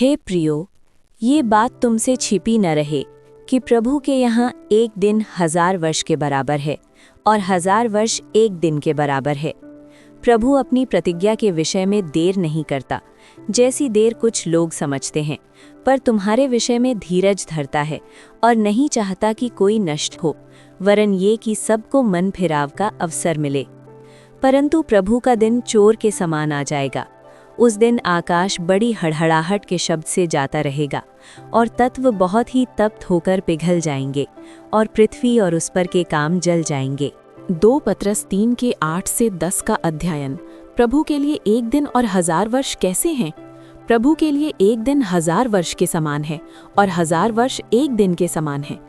हे प्रियो, ये बात तुमसे छिपी न रहे कि प्रभु के यहाँ एक दिन 1000 वर्ष के बराबर है और 1000 वर्ष एक दिन के बराबर है। प्रभु अपनी प्रतिज्ञा के विषय में देर नहीं करता, जैसी देर कुछ लोग समझते हैं, पर तुम्हारे विषय में धीरज धरता है और नहीं चाहता कि कोई नष्ट हो, वरन ये कि सबको मन फिराव का अवसर मिले। परंतु प्रभु का दिन चोर के समान आ जाएगा। उस दिन आकाश बड़ी हड़हड़ाहट के शब्द से जाता रहेगा और तत्व बहुत ही तप्त होकर पिघल जाएंगे और पृथ्वी और उस पर के काम जल जाएंगे। 2 पत्रस 3 के 8 से 10 का अध्ययन। प्रभु के लिए एक दिन और 1000 वर्ष कैसे हैं? प्रभु के लिए एक दिन 1000 वर्ष के समान है और 1000 वर्ष एक दिन के समान है।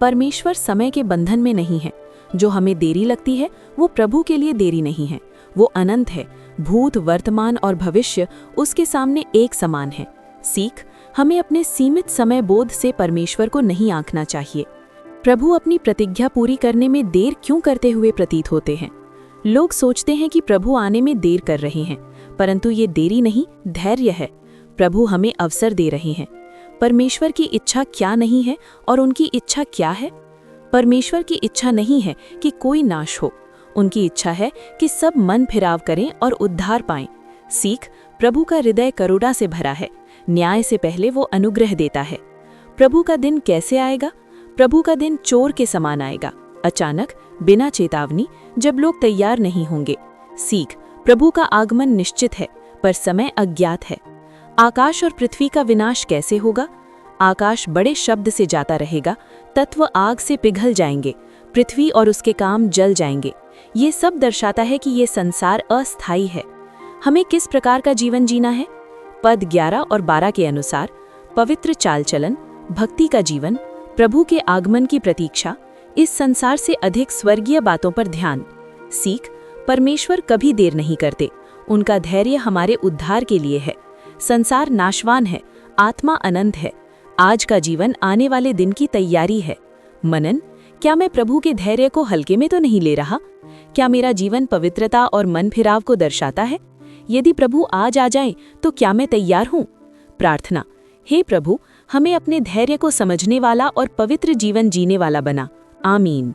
परमेश्वर समय के बंधन में नहीं है। जो हमें देरी लगती है वो प्रभु के लिए देरी नहीं है। वो अनंत है। भूत, वर्तमान और भविष्य उसके सामने एक समान है। सीख, हमें अपने सीमित समय बोध से परमेश्वर को नहीं आंकना चाहिए। प्रभु अपनी प्रतिज्ञा पूरी करने में देर क्यों करते हुए प्रतीत होते हैं? लोग सोचते हैं कि प्रभु आने में देर कर रहे हैं, परंतु ये देरी नहीं, धैर्य है। प्रभु हमें अवसर दे रहे हैं। परमेश्वर की इच्छा क्या नहीं है और उनकी इच्छा क्या है? परमेश्वर की इच्छा नहीं है कि कोई नाश हो। उनकी इच्छा है कि सब मन फिराव करें और उद्धार पाएं। सीख, प्रभु का हृदय करुणा से भरा है। न्याय से पहले वो अनुग्रह देता है। प्रभु का दिन कैसे आएगा? प्रभु का दिन चोर के समान आएगा, अचानक, बिना चेतावनी, जब लोग तैयार नहीं होंगे। सीख, प्रभु का आगमन निश्चित है, पर समय अज्ञात है। आकाश और पृथ्वी का विनाश कैसे होगा? आकाश बड़े शब्द से जाता रहेगा, तत्व आग से पिघल जाएंगे, पृथ्वी और उसके काम जल जाएंगे। ये सब दर्शाता है कि ये संसार अस्थायी है। हमें किस प्रकार का जीवन जीना है? पद 11 और 12 के अनुसार पवित्र चाल चलन, भक्ति का जीवन, प्रभु के आगमन की प्रतीक्षा, इस संसार से अधिक स्वर्गीय बातों पर ध्यान। सीख, परमेश्वर कभी देर नहीं करते। उनका धैर्य हमारे उद्धार के लिए है। संसार नाशवान है, आत्मा अनंत है। आज का जीवन आने वाले दिन की तैयारी है। मनन, क्या मैं प्रभु के धैर्य को हल्के में तो नहीं ले रहा? क्या मेरा जीवन पवित्रता और मन फिराव को दर्शाता है? यदि प्रभु आज आ जाएं, तो क्या मैं तैयार हूँ? प्रार्थना, हे प्रभु, हमें अपने धैर्य को समझने वाला और पवित्र जीवन जीने वाला बना। आमीन।